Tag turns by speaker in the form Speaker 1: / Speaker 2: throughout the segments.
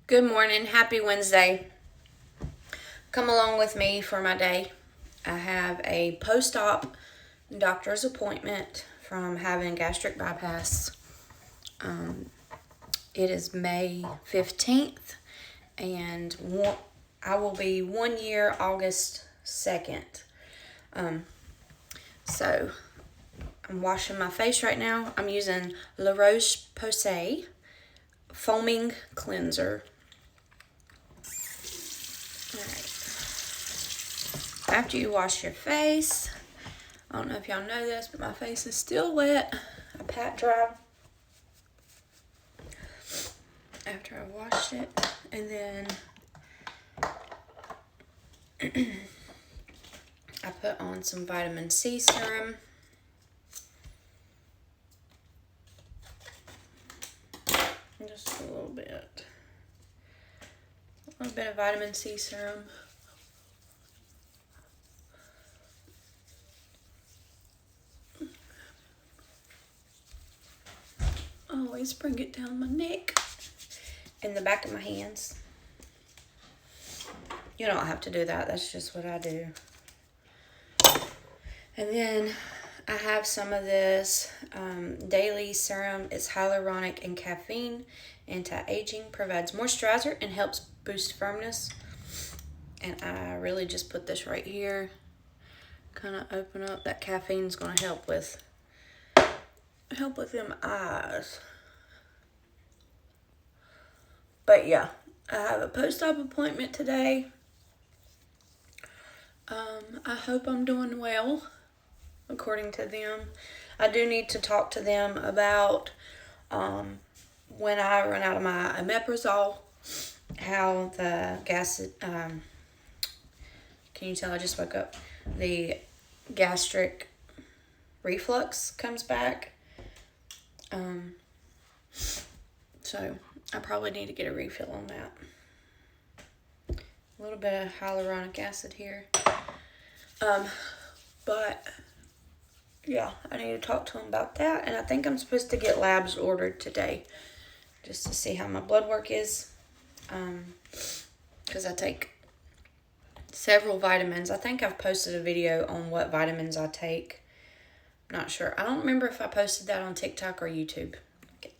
Speaker 1: Good morning. Happy Wednesday. Come along with me for my day. I have a post-op doctor's appointment from having gastric bypass. It is May 15th, and I will be 1 year August 2nd. So I'm washing my face right now. I'm using La Roche-Posay foaming cleanser. Alright. After you wash your face, I don't know if y'all know this, but my face is still wet. I pat dry after I washed it, and then I put on some vitamin C serum. Just a little bit. A little bit of vitamin C serum. Always bring it down my neck and the back of my hands. You don't have to do that. That's just what I do. And then I have some of this daily serum. It's hyaluronic and caffeine, anti-aging, provides moisturizer, and helps boost firmness. And I really just put this right here. Kind of open up. That caffeine's going to help with them eyes. But yeah, I have a post-op appointment today. I hope I'm doing well, according to them. I do need to talk to them about when I run out of my omeprazole, how the can you tell I just woke up? The gastric reflux comes back. So I probably need to get a refill on that. A little bit of hyaluronic acid here. But yeah, I need to talk to him about that. And I think I'm supposed to get labs ordered today just to see how my blood work is. Because I take several vitamins. I think I've posted a video on what vitamins I take. Not sure. I don't remember if I posted that on TikTok or YouTube. Okay.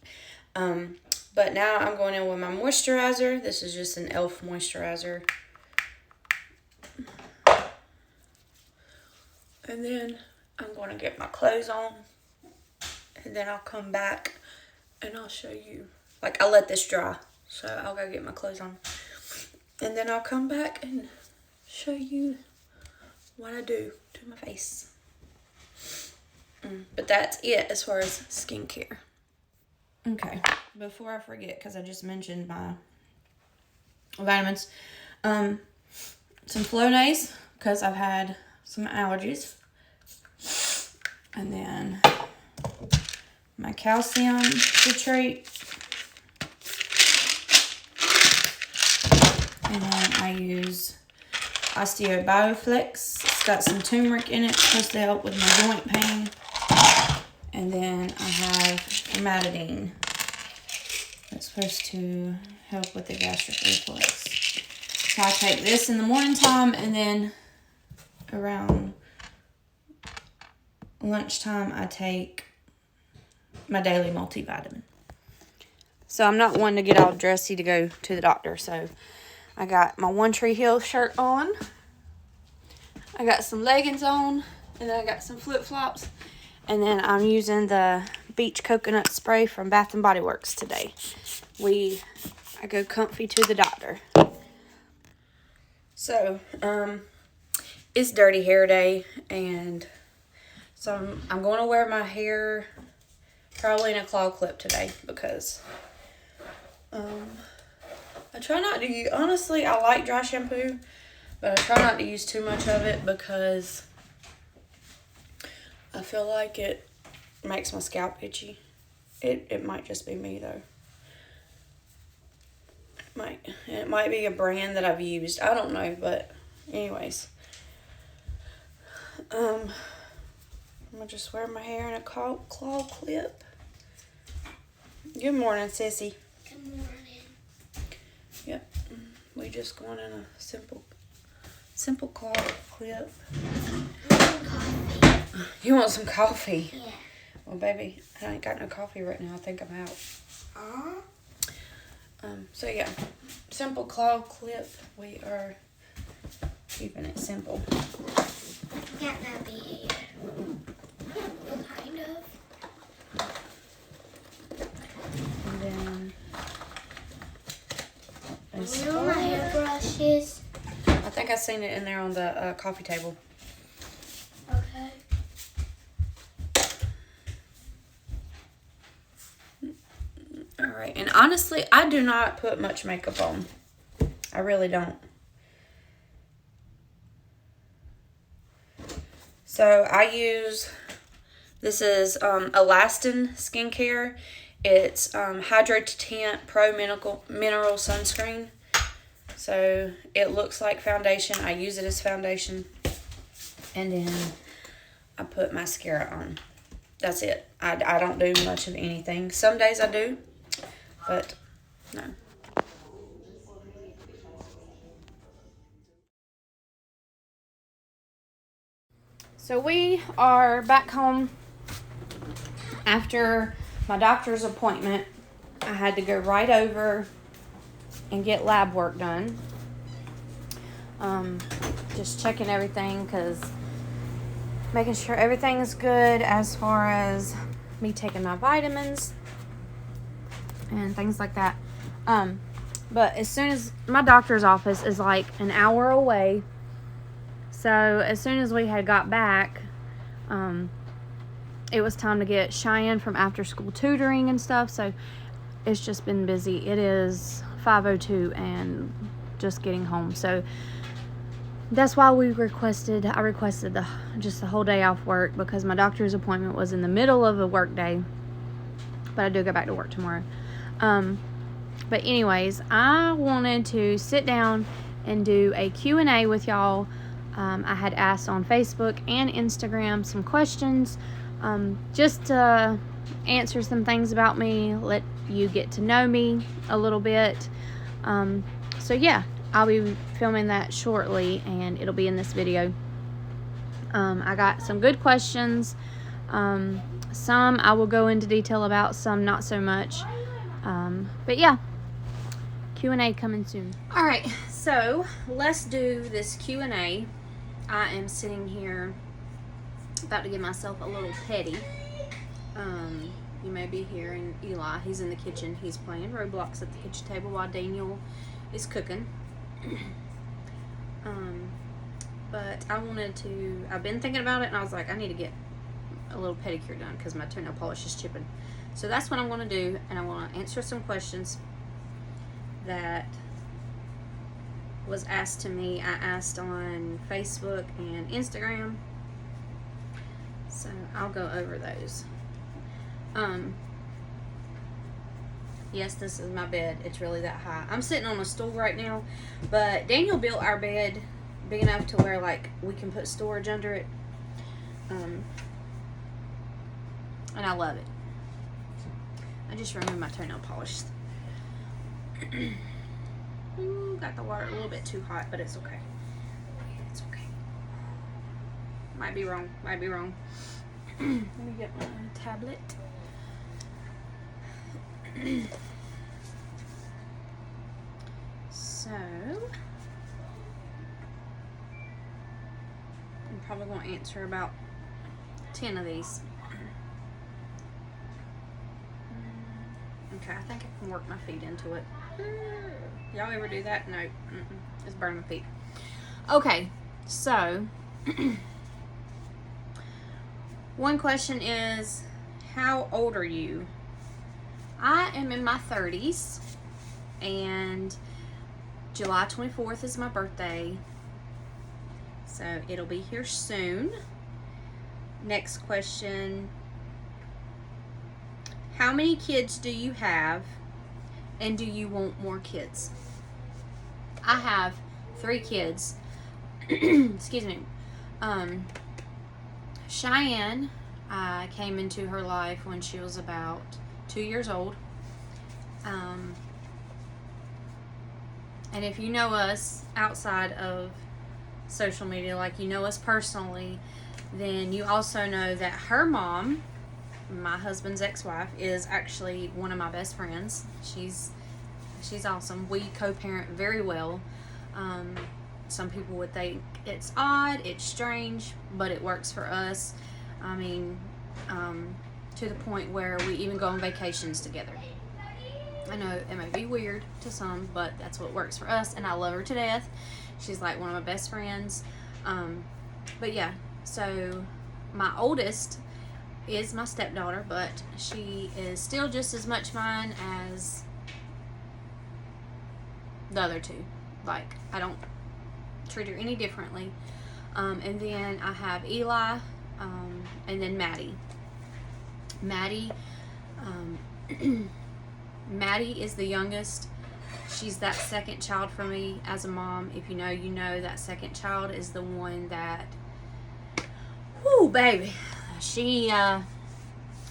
Speaker 1: But now I'm going in with my moisturizer. This is just an e.l.f. moisturizer. And then I'm going to get my clothes on. And then I'll come back and I'll show you. Like, I let this dry. So I'll go get my clothes on. And then I'll come back and show you what I do to my face. But that's it as far as skincare. Okay, before I forget, because I just mentioned my vitamins, some Flonase, because I've had some allergies, and then my calcium citrate, and then I use Osteobioflex. It's got some turmeric in it, it's supposed to help with my joint pain. And then I have famotidine. That's supposed to help with the gastric reflux. So I take this in the morning time, and then around lunchtime I take my daily multivitamin. So I'm not one to get all dressy to go to the doctor. So I got my One Tree Hill shirt on. I got some leggings on, and then I got some flip-flops. And then I'm using the Beach Coconut Spray from Bath & Body Works today. I go comfy to the doctor. So, it's Dirty Hair Day, and so I'm going to wear my hair probably in a claw clip today because I try not to use, honestly, I like dry shampoo, but I try not to use too much of it because I feel like it makes my scalp itchy. It might just be me though. It might be a brand that I've used. I don't know, but anyways. I'm gonna just wear my hair in a claw clip. Good morning, Sissy.
Speaker 2: Good morning.
Speaker 1: we just going in a simple claw clip. You want some coffee?
Speaker 2: Yeah.
Speaker 1: Well, baby, I ain't got no coffee right now. I think I'm out. So yeah, simple claw clip. We are keeping it simple.
Speaker 2: Got no beard. Kind of.
Speaker 1: And then
Speaker 2: You know my hairbrushes.
Speaker 1: I think I seen it in there on the coffee table.
Speaker 2: Okay.
Speaker 1: All right, and honestly, I do not put much makeup on. I really don't. So I use, this is Alastin Skincare. It's Hydro Tint Pro Mineral Sunscreen. So it looks like foundation. I use it as foundation. And then I put mascara on. That's it. I don't do much of anything. Some days I do, but no. So we are back home after my doctor's appointment. I had to go right over and get lab work done. Just checking everything, because making sure everything is good as far as me taking my vitamins and things like that. But as soon as my doctor's office is like an hour away, so as soon as we had got back, it was time to get Cheyenne from after school tutoring and stuff. So it's just been busy. It is 5:02 and just getting home. So that's why I requested just the whole day off work, because my doctor's appointment was in the middle of a work day. But I do go back to work tomorrow. But anyways, I wanted to sit down and do a Q&A with y'all. I had asked on Facebook and Instagram some questions, just to answer some things about me, let you get to know me a little bit. So yeah, I'll be filming that shortly, and it'll be in this video. I got some good questions. Some I will go into detail about, some not so much. But yeah, Q&A coming soon. All right, so let's do this Q&A. I am sitting here about to give myself a little petty. You may be hearing Eli. He's in the kitchen. He's playing Roblox at the kitchen table while Daniel is cooking. But I've been thinking about it, and I was like, I need to get a little pedicure done because my toenail polish is chipping. So that's what I'm going to do, and I want to answer some questions that was asked to me. I asked on Facebook and Instagram, so I'll go over those. Yes, this is my bed. It's really that high. I'm sitting on a stool right now, but Daniel built our bed big enough to where like we can put storage under it, and I love it. I just removed my toenail polish. Ooh, got the water a little bit too hot, but it's okay. It's okay. Might be wrong. Let me get my tablet. So, I'm probably going to answer about 10 of these. Okay, I think I can work my feet into it. Y'all ever do that? No. It's burning my feet. Okay, so one question is, how old are you? I am in my 30s, and July 24th is my birthday, so it'll be here soon. Next question, how many kids do you have, and do you want more kids? I have 3 kids. Excuse me. Cheyenne, I came into her life when she was about 2 years old. And if you know us outside of social media, like you know us personally, then you also know that her mom, my husband's ex-wife, is actually one of my best friends. She's awesome. We co-parent very well. Some people would think it's odd, it's strange, but it works for us. I mean, to the point where we even go on vacations together. I know it may be weird to some, but that's what works for us, and I love her to death. She's like one of my best friends. But yeah, so my oldest is my stepdaughter, but she is still just as much mine as the other two. Like, I don't treat her any differently. And then I have Eli, and then Maddie. Maddie is the youngest. She's that second child for me as a mom. If you know, you know that second child is the one that, whoo, baby. She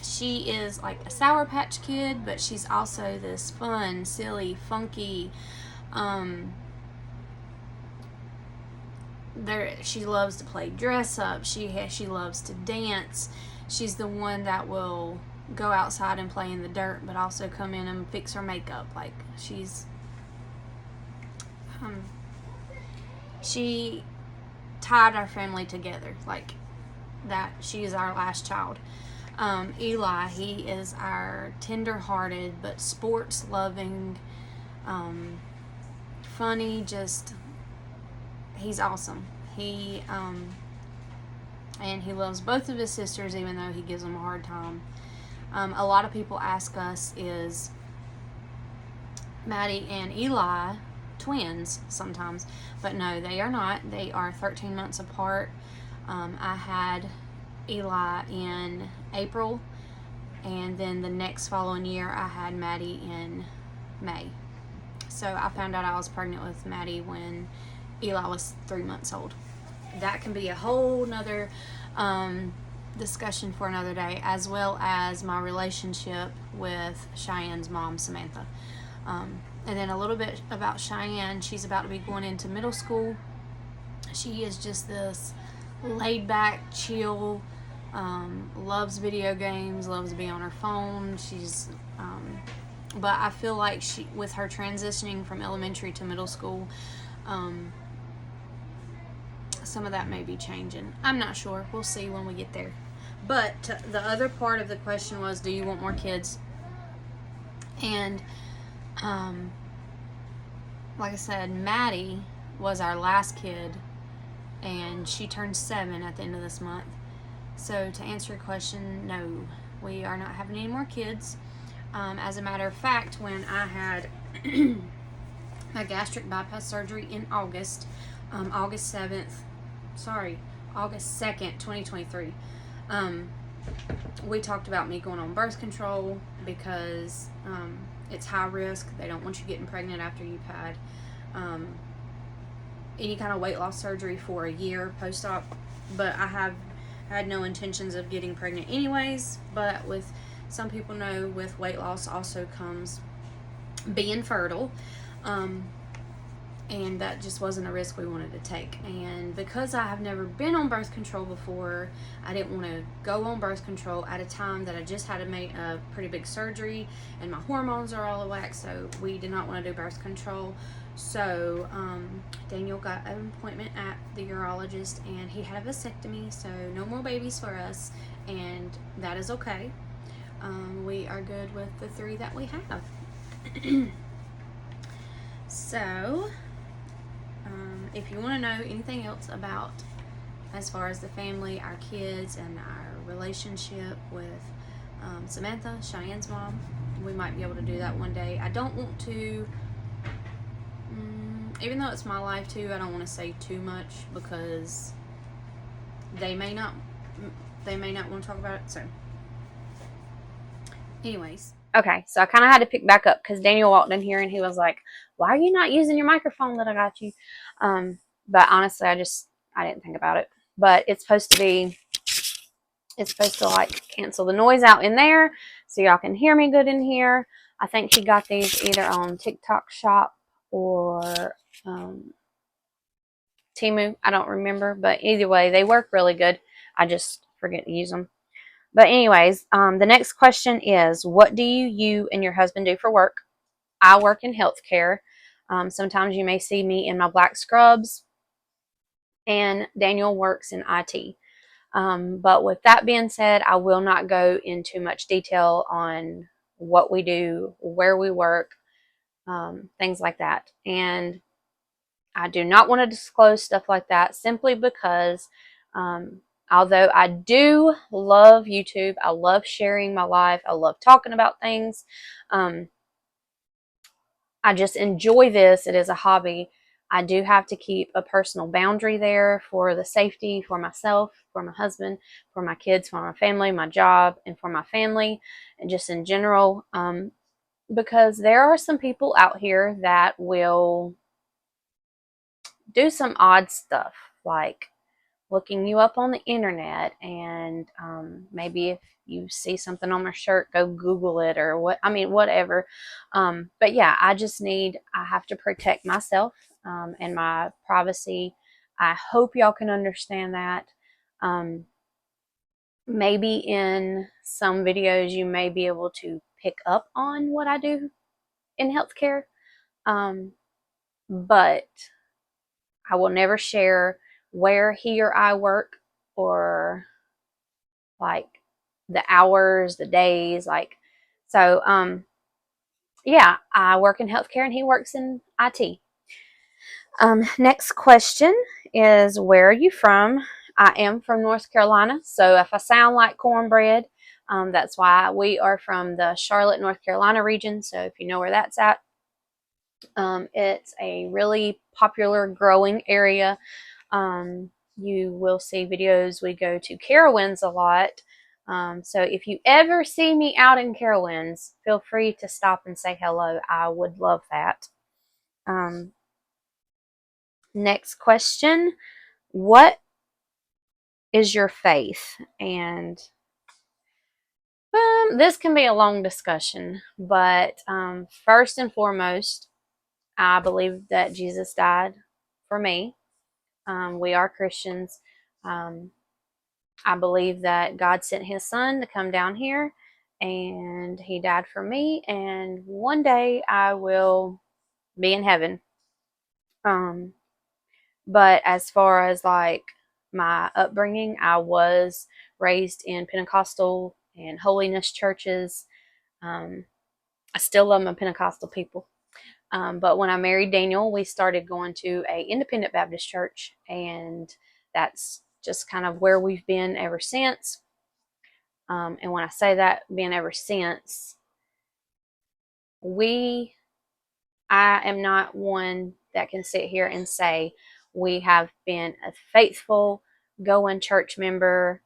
Speaker 1: is like a Sour Patch Kid, but she's also this fun, silly, funky, she loves to play dress up. She loves to dance. She's the one that will go outside and play in the dirt, but also come in and fix her makeup. Like, she tied our family together, like that. She is our last child. Eli, he is our tender-hearted but sports-loving, funny, just, he's awesome. And he loves both of his sisters, even though he gives them a hard time. A lot of people ask us, is Maddie and Eli twins sometimes? But no, they are not. They are 13 months apart. I had Eli in April, and then the next following year I had Maddie in May. So I found out I was pregnant with Maddie when Eli was 3 months old. That can be a whole nother discussion for another day, as well as my relationship with Cheyenne's mom, Samantha. And then a little bit about Cheyenne. She's about to be going into middle school. She is just this laid back, chill, loves video games, loves to be on her phone. But I feel like with her transitioning from elementary to middle school, some of that may be changing. I'm not sure. We'll see when we get there. But the other part of the question was, do you want more kids? And like I said, Maddie was our last kid, and she turned 7 at the end of this month. So to answer your question, no, we are not having any more kids. As a matter of fact, when I had my gastric bypass surgery in August 2nd, 2023, we talked about me going on birth control because it's high risk. They don't want you getting pregnant after you've had any kind of weight loss surgery for a year post-op. But I have had no intentions of getting pregnant anyways. But with some people know, with weight loss also comes being fertile. And that just wasn't a risk we wanted to take. And because I have never been on birth control before, I didn't want to go on birth control at a time that I just had to make a pretty big surgery and my hormones are all out of whack, so we did not want to do birth control. So Daniel got an appointment at the urologist, and he had a vasectomy, so no more babies for us, and that is okay. We are good with the 3 that we have. So if you want to know anything else about, as far as the family, our kids, and our relationship with Samantha, Cheyenne's mom, we might be able to do that one day. I don't want to, even though it's my life too, I don't want to say too much because they may not want to talk about it. So anyways. Okay, so I kind of had to pick back up because Daniel walked in here and he was like, why are you not using your microphone that I got you? But honestly, I didn't think about it. But it's supposed to like cancel the noise out in there so y'all can hear me good in here. I think he got these either on TikTok Shop or Temu. I don't remember, but either way, they work really good. I just forget to use them. But anyways, the next question is, what do you and your husband do for work? I work in healthcare. Sometimes you may see me in my black scrubs, and Daniel works in IT. But with that being said, I will not go into much detail on what we do, where we work, things like that. And I do not want to disclose stuff like that simply because although I do love YouTube, I love sharing my life, I love talking about things, I just enjoy this. It is a hobby. I do have to keep a personal boundary there for the safety for myself, for my husband, for my kids, for my family, my job, and for my family, and just in general. Because there are some people out here that will do some odd stuff, like looking you up on the internet, and maybe if you see something on my shirt, go Google it, or whatever. But yeah, I have to protect myself and my privacy. I hope y'all can understand that. Maybe in some videos you may be able to pick up on what I do in healthcare, but I will never share where he or I work, or like the hours, the days, like. So yeah, I work in healthcare and he works in IT. Next question is, where are you from? I am from North Carolina, so if I sound like cornbread, that's why. We are from the Charlotte, North Carolina region, so if you know where that's at, it's a really popular growing area. You will see videos. We go to Carowinds a lot. So if you ever see me out in Carowinds, feel free to stop and say hello. I would love that. Next question. What is your faith? And this can be a long discussion, but first and foremost, I believe that Jesus died for me. We are Christians. I believe that God sent his son to come down here, and he died for me, and one day I will be in heaven. But as far as like my upbringing, I was raised in Pentecostal and holiness churches. I still love my Pentecostal people. But when I married Daniel, we started going to a independent Baptist church, and that's just kind of where we've been ever since. And when I say that, being ever since, I am not one that can sit here and say we have been a faithful going church member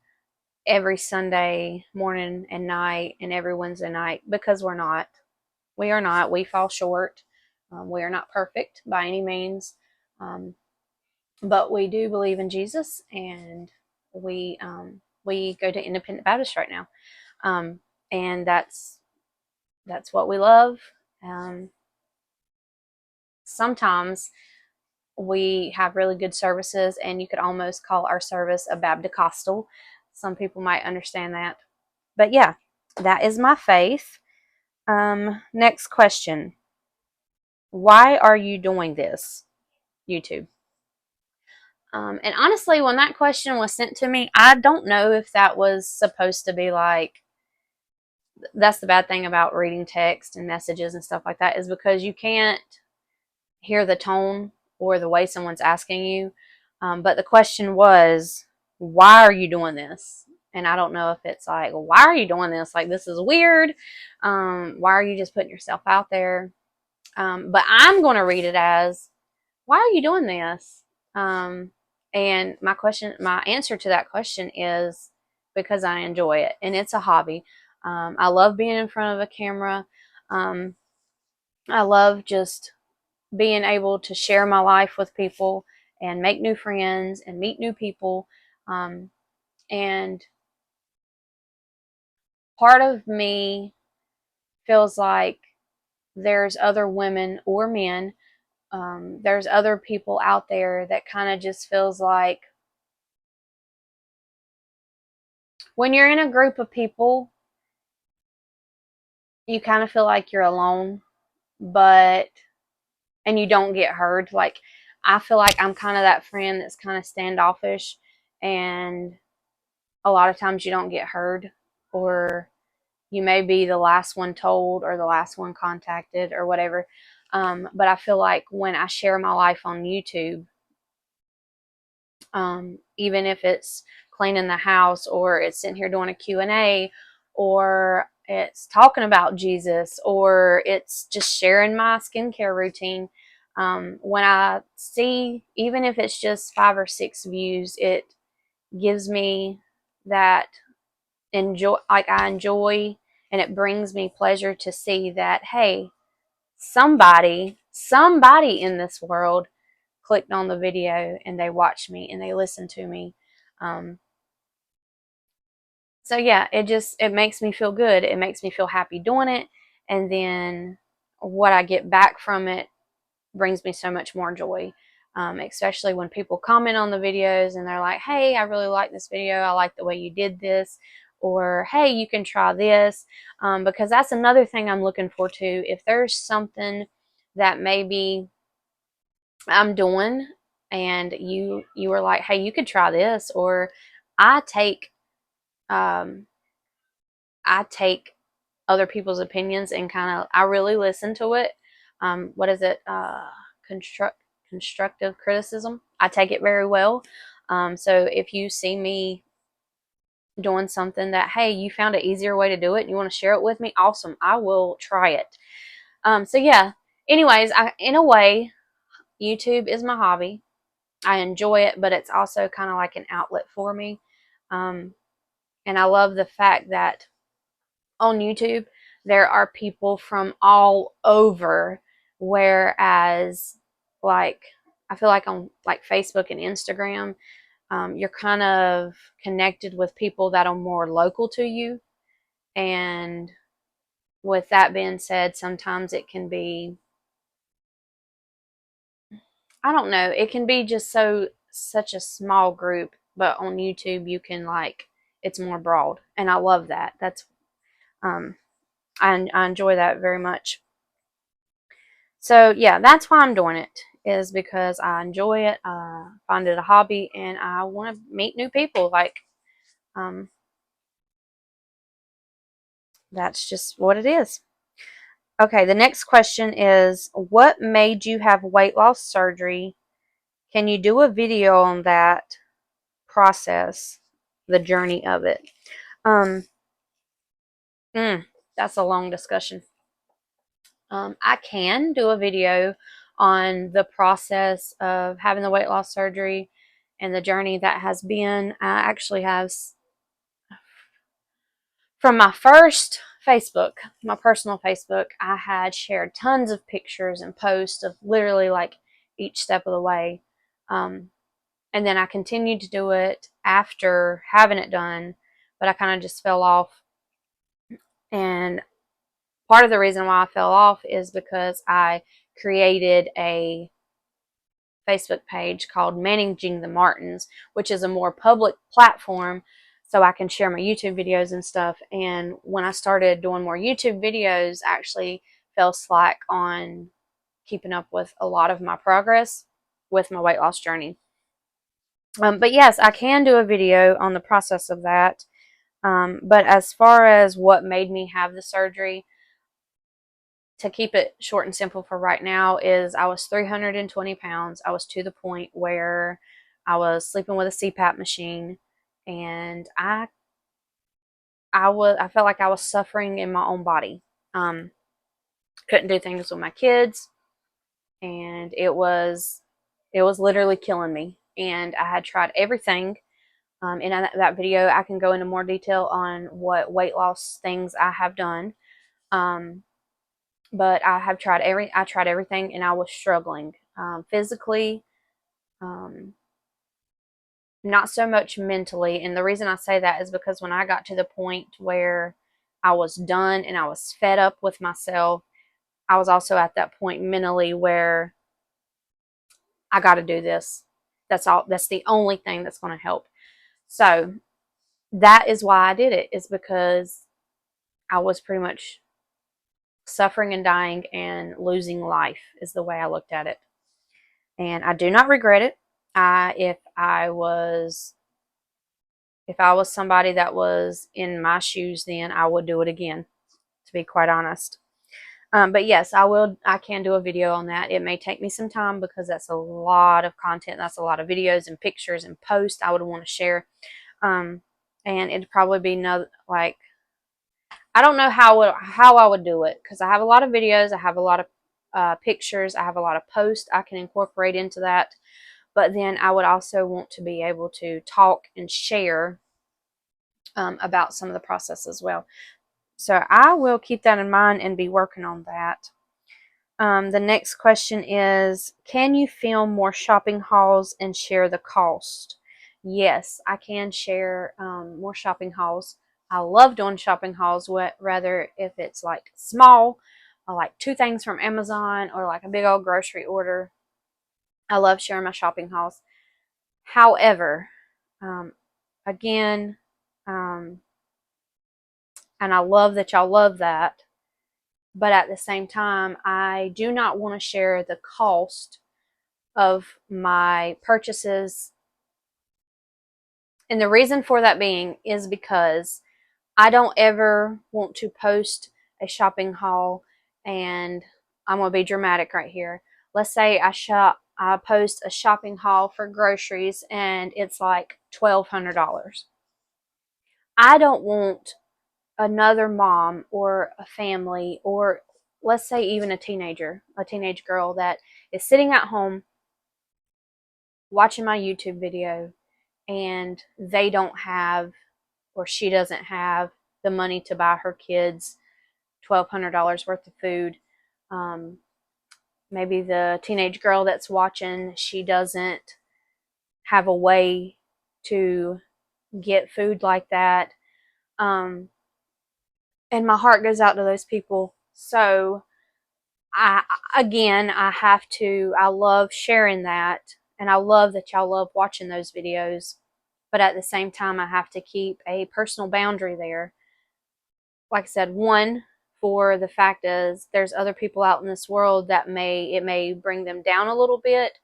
Speaker 1: every Sunday morning and night and every Wednesday night, because we're not. We are not. We fall short. We are not perfect by any means. But we do believe in Jesus, and we go to Independent Baptist right now, and that's what we love. Sometimes we have really good services, and you could almost call our service a Baptist-costal. Some people might understand that, but yeah, that is my faith. Next question: why are you doing this? YouTube. And honestly, when that question was sent to me, I don't know if that was supposed to be like, that's the bad thing about reading text and messages and stuff like that, is because you can't hear the tone or the way someone's asking you. But the question was, why are you doing this? And I don't know if it's like, why are you doing this? Like, this is weird. Why are you just putting yourself out there? But I'm going to read it as, why are you doing this? And my answer to that question is because I enjoy it, and it's a hobby. I love being in front of a camera. I love just being able to share my life with people and make new friends and meet new people. And part of me feels like there's other women or men There's other people out there that kind of just feels like when you're in a group of people, you kind of feel like you're alone, and you don't get heard. Like, I feel like I'm kind of that friend that's kind of standoffish, and a lot of times you don't get heard, or you may be the last one told or the last one contacted or whatever. But I feel like when I share my life on YouTube, even if it's cleaning the house, or it's sitting here doing a Q&A, or it's talking about Jesus, or it's just sharing my skincare routine, when I see, even if it's just 5 or 6 views, it gives me that I enjoy, and it brings me pleasure to see that, hey, somebody in this world clicked on the video and they watched me and they listened to me. Um, so yeah, it makes me feel good. It makes me feel happy doing it, and then what I get back from it brings me so much more joy. Especially when people comment on the videos and they're like, hey, I really like this video. I like the way you did this. Or, hey, you can try this. Because that's another thing I'm looking for too. If there's something that maybe I'm doing and you were like, hey, you could try this. Or I take um, I take other people's opinions and I really listen to it. What is it? Constructive criticism. I take it very well. So if you see me doing something that, hey, you found an easier way to do it and you want to share it with me, awesome. I will try it. So yeah. Anyways, in a way, YouTube is my hobby. I enjoy it, but it's also kind of like an outlet for me. Um, and I love the fact that on YouTube, there are people from all over, whereas, like, I feel like on like Facebook and Instagram, you're kind of connected with people that are more local to you. And with that being said, sometimes it can be, I don't know, it can be just such a small group, but on YouTube you can, like, it's more broad, and I love that. That's um I enjoy that very much. So yeah, that's why I'm doing it, is because I enjoy it, find it a hobby, and I want to meet new people. Like, um, that's just what it is. Okay, the next question is, what made you have weight loss surgery? Can you do a video on that process, the journey of it? Um, that's a long discussion. I can do a video on the process of having the weight loss surgery and the journey that has been. I actually have, from my first Facebook, my personal Facebook, I had shared tons of pictures and posts of literally like each step of the way. And then I continued to do it after having it done, but I kind of just fell off. And part of the reason why I fell off is because I created a Facebook page called Managing the Martins, which is a more public platform so I can share my YouTube videos and stuff. And when I started doing more YouTube videos, I actually fell slack on keeping up with a lot of my progress with my weight loss journey. But yes, I can do a video on the process of that. But as far as what made me have the surgery, to keep it short and simple for right now, is I was 320 pounds. I was to the point where I was sleeping with a CPAP machine, and I felt like I was suffering in my own body. Um, couldn't do things with my kids, and it was literally killing me. And I had tried everything. In that video, I can go into more detail on what weight loss things I have done. But I tried everything, and I was struggling, physically, um, not so much mentally. And the reason I say that is because when I got to the point where I was done and I was fed up with myself, I was also at that point mentally where I got to do this. That's all. That's the only thing that's going to help. So that is why I did it, is because I was pretty much suffering and dying and losing life, is the way I looked at it. And I do not regret it. If I was somebody that was in my shoes, then I would do it again, to be quite honest. But yes, I can do a video on that. It may take me some time because that's a lot of content. That's a lot of videos and pictures and posts I would want to share. And it'd probably be like, I don't know how I would do it, because I have a lot of videos, I have a lot of pictures, I have a lot of posts I can incorporate into that. But then I would also want to be able to talk and share about some of the process as well. So I will keep that in mind and be working on that. The next question is, can you film more shopping hauls and share the cost? Yes, I can share more shopping hauls. I love doing shopping hauls, rather if it's like small, or like 2 things from Amazon, or like a big old grocery order. I love sharing my shopping hauls. However, again, and I love that y'all love that, but at the same time, I do not want to share the cost of my purchases. And the reason for that being is because I don't ever want to post a shopping haul, and I'm going to be dramatic right here. Let's say I post a shopping haul for groceries and it's like $1,200. I don't want another mom or a family, or let's say even a teenage girl that is sitting at home watching my YouTube video, and they don't have, or she doesn't have, the money to buy her kids $1,200 worth of food. Maybe the teenage girl that's watching, she doesn't have a way to get food like that. And my heart goes out to those people. So I love sharing that, and I love that y'all love watching those videos. But at the same time, I have to keep a personal boundary there. Like I said, one, for the fact is there's other people out in this world that may bring them down a little bit,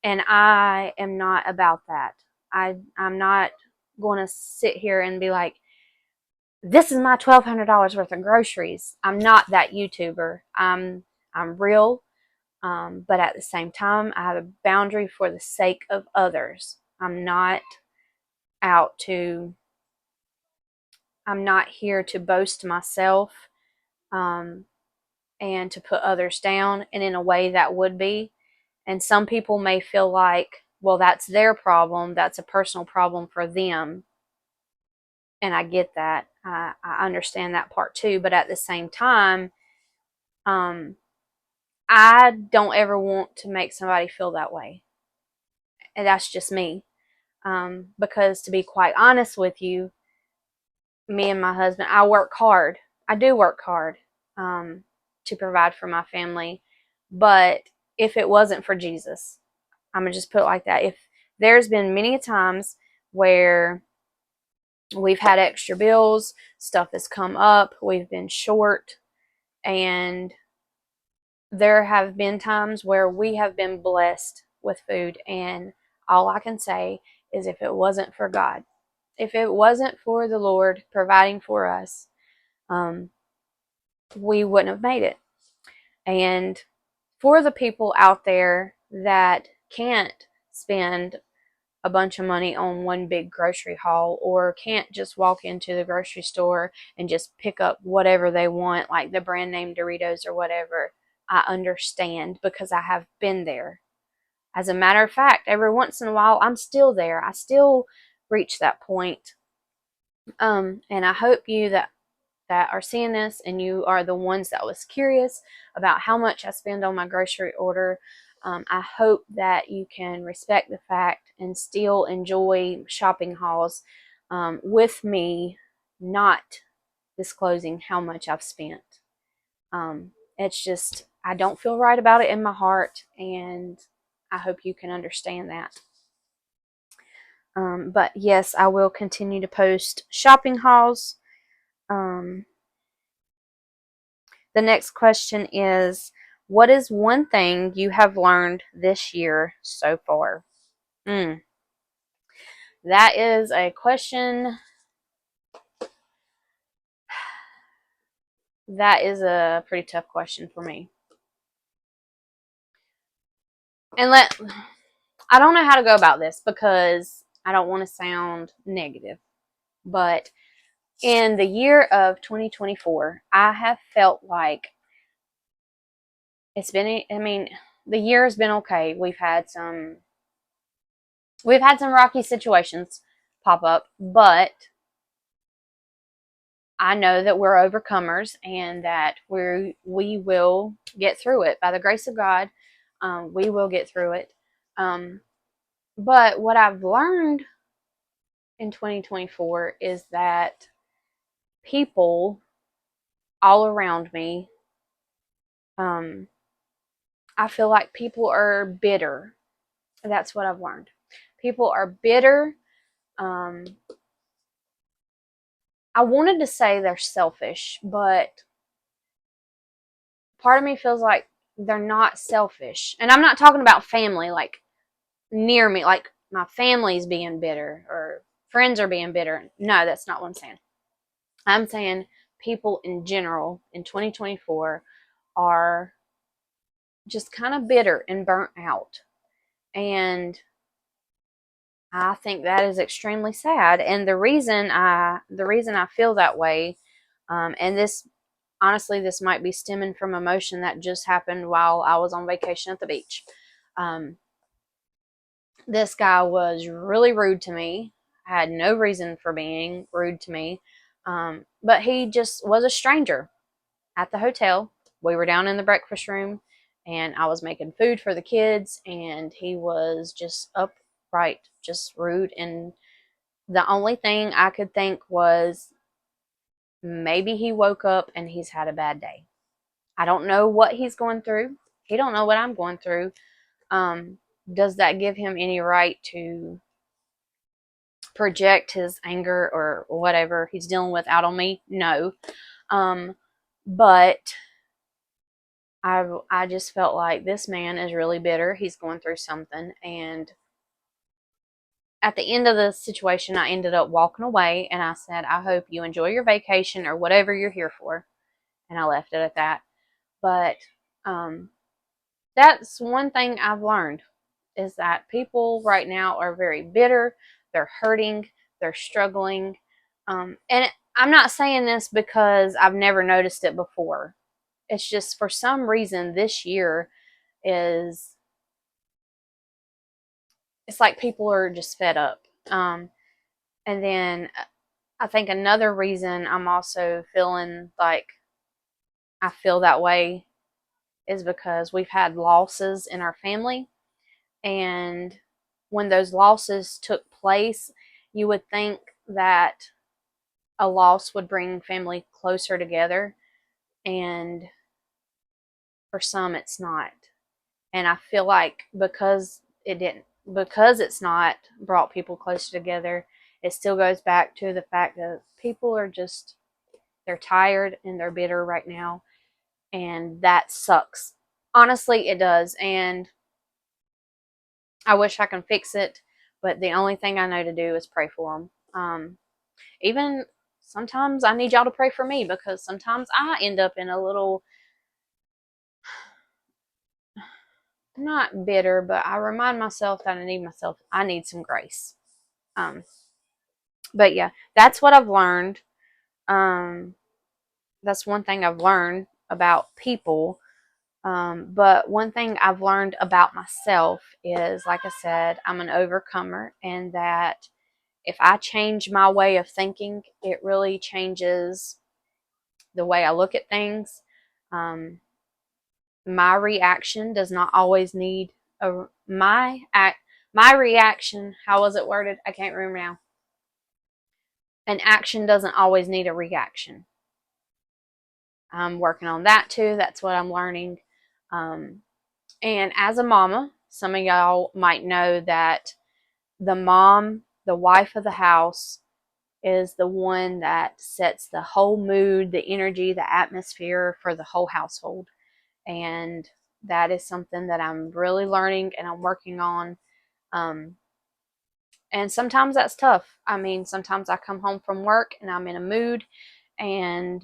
Speaker 1: and I am not about that. I'm not going to sit here and be like, this is my $1,200 worth of groceries. I'm not that YouTuber. I'm real, but at the same time, I have a boundary for the sake of others. Out to I'm not here to boast myself, and to put others down, and in a way that would be. And some people may feel like, well, that's their problem. That's a personal problem for them. And I get that. I understand that part too. But at the same time, I don't ever want to make somebody feel that way. And that's just me. Because to be quite honest with you, me and my husband, I work hard. I do work hard to provide for my family. But if it wasn't for Jesus, I'm going to just put it like that. If there's been many times where we've had extra bills, stuff has come up, we've been short, and there have been times where we have been blessed with food. And all I can say is, if it wasn't for God, if it wasn't for the Lord providing for us, we wouldn't have made it. And for the people out there that can't spend a bunch of money on one big grocery haul, or can't just walk into the grocery store and just pick up whatever they want, like the brand name Doritos or whatever, I understand, because I have been there. As a matter of fact, every once in a while, I'm still there. I still reach that point. And I hope you that are seeing this, and you are the ones that was curious about how much I spend on my grocery order, I hope that you can respect the fact and still enjoy shopping hauls with me not disclosing how much I've spent. It's just, I don't feel right about it in my heart, and I hope you can understand that. But yes, I will continue to post shopping hauls. The next question is, what is one thing you have learned this year so far? That is a question. That is a pretty tough question for me. And I don't know how to go about this because I don't want to sound negative. But in the year of 2024, I have felt like the year has been okay. We've had some rocky situations pop up, but I know that we're overcomers and that we will get through it by the grace of God. We will get through it. But what I've learned in 2024 is that people all around me, I feel like people are bitter. That's what I've learned. People are bitter. I wanted to say they're selfish, but part of me feels like they're not selfish. And I'm not talking about family, like near me, like my family's being bitter or friends are being bitter. No, that's not what I'm saying. I'm saying people in general in 2024 are just kind of bitter and burnt out. And I think that is extremely sad. And the reason I feel that way, and this honestly, this might be stemming from emotion that just happened while I was on vacation at the beach. This guy was really rude to me. I had no reason for being rude to me, but he just was a stranger at the hotel. We were down in the breakfast room, and I was making food for the kids, and he was just upright, just rude. And the only thing I could think was maybe he woke up and he's had a bad day. I don't know what he's going through. He don't know what I'm going through. Does that give him any right to project his anger or whatever he's dealing with out on me? No. But I just felt like this man is really bitter. He's going through something, and at the end of the situation, I ended up walking away, and I said, I hope you enjoy your vacation or whatever you're here for. And I left it at that. But that's one thing I've learned is that people right now are very bitter. They're hurting. They're struggling. And I'm not saying this because I've never noticed it before. It's just for some reason this year is, it's like people are just fed up. And then I think another reason I'm also feeling like I feel that way is because we've had losses in our family. And when those losses took place, you would think that a loss would bring family closer together. And for some, it's not. And I feel like because it's not brought people closer together, it still goes back to the fact that people are just, they're tired and they're bitter right now. And that sucks. Honestly, it does. And I wish I can fix it, but the only thing I know to do is pray for them. Even sometimes I need y'all to pray for me because sometimes I end up in a little, not bitter, but I remind myself that I need some grace. But yeah, that's what I've learned. That's one thing I've learned about people. But one thing I've learned about myself is, like I said, I'm an overcomer, and that if I change my way of thinking, it really changes the way I look at things. My reaction does not always need my reaction. How was it worded? I can't remember now. An action doesn't always need a reaction. I'm working on that too. That's what I'm learning. And as a mama, some of y'all might know that the mom, the wife of the house, is the one that sets the whole mood, the energy, the atmosphere for the whole household. And that is something that I'm really learning and I'm working on. And sometimes that's tough. I mean, sometimes I come home from work and I'm in a mood, and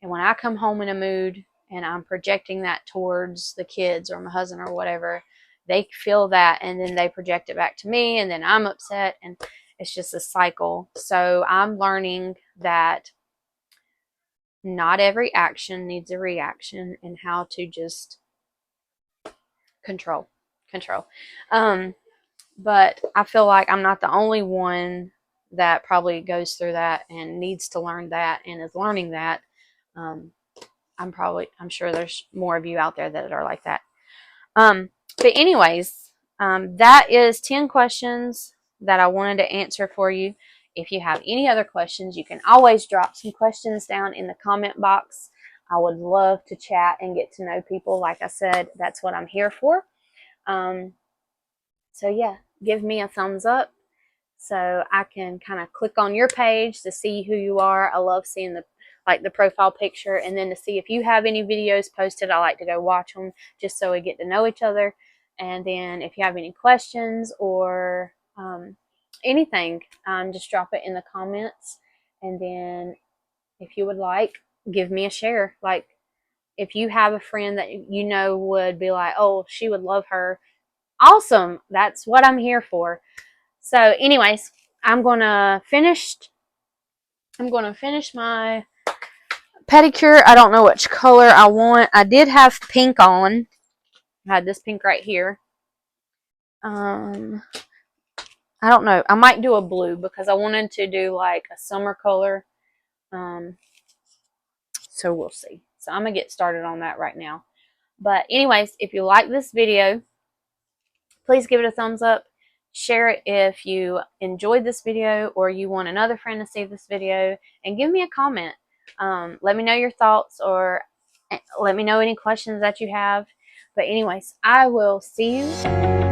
Speaker 1: when I come home in a mood and I'm projecting that towards the kids or my husband or whatever, they feel that and then they project it back to me, and then I'm upset, and it's just a cycle. So I'm learning that not every action needs a reaction, and how to just control. But I feel like I'm not the only one that probably goes through that and needs to learn that and is learning that. Um, I'm sure there's more of you out there that are like that. But anyways, that is 10 questions that I wanted to answer for you. If you have any other questions, you can always drop some questions down in the comment box. I would love to chat and get to know people. Like I said, that's what I'm here for. So yeah, give me a thumbs up so I can kind of click on your page to see who you are. I love seeing the profile picture, and then to see if you have any videos posted. I like to go watch them just so we get to know each other. And then if you have any questions or anything, just drop it in the comments. And then if you would like, give me a share. Like, if you have a friend that you know would be like, oh, she would love her, awesome. That's what I'm here for. So anyways, I'm gonna finish my pedicure. I don't know which color I want. I did have pink on. I had this pink right here. I don't know. I might do a blue because I wanted to do like a summer color. So we'll see. So I'm gonna get started on that right now. But anyways, if you like this video, please give it a thumbs up. Share it if you enjoyed this video or you want another friend to see this video, and give me a comment. Let me know your thoughts, or let me know any questions that you have. But anyways, I will see you